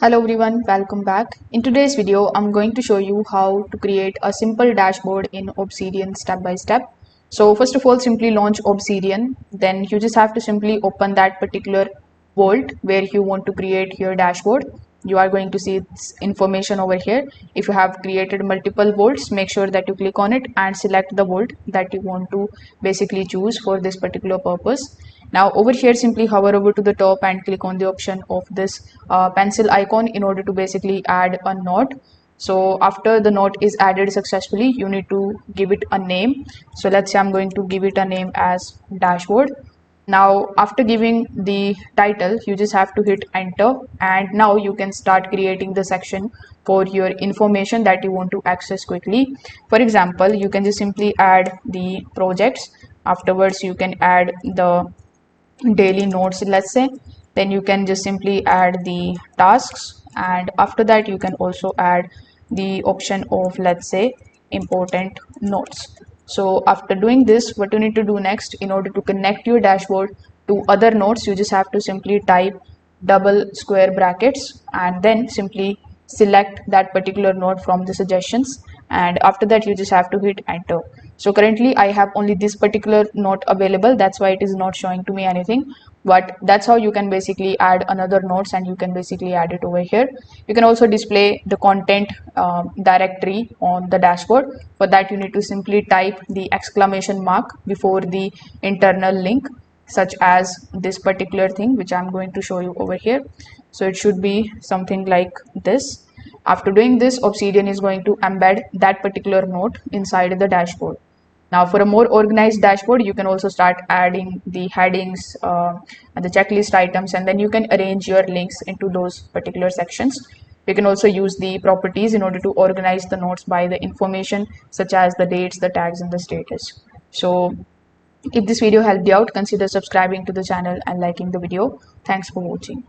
Hello everyone, welcome back. In today's video, I'm going to show you how to create a simple dashboard in Obsidian step by step. So first of all, simply launch Obsidian. Then you just have to simply open that particular vault where you want to create your dashboard. You are going to see its information over here. If you have created multiple vaults, make sure that you click on it and select the vault that you want to basically choose for this particular purpose. Now over here, simply hover over to the top and click on the option of this pencil icon in order to basically add a note. So after the note is added successfully, you need to give it a name. So let's say I'm going to give it a name as dashboard. Now after giving the title, you just have to hit enter, and now you can start creating the section for your information that you want to access quickly. For example, you can just simply add the projects. Afterwards, you can add the daily notes, let's say. Then you can just simply add the tasks, and after that you can also add the option of, let's say, important notes. So after doing this, what you need to do next, in order to connect your dashboard to other notes, you just have to simply type double square brackets and then simply select that particular node from the suggestions, and after that you just have to hit enter. So currently I have only this particular node available, that's why it is not showing to me anything, but that's how you can basically add another nodes, and you can basically add it over here. You can also display the content directory on the dashboard. For that, you need to simply type the exclamation mark before the internal link, such as this particular thing which I'm going to show you over here. So it should be something like this. After doing this, Obsidian is going to embed that particular node inside the dashboard. Now for a more organized dashboard, you can also start adding the headings and the checklist items, and then you can arrange your links into those particular sections. You can also use the properties in order to organize the notes by the information, such as the dates, the tags, and the status. So if this video helped you out, consider subscribing to the channel and liking the video. Thanks for watching.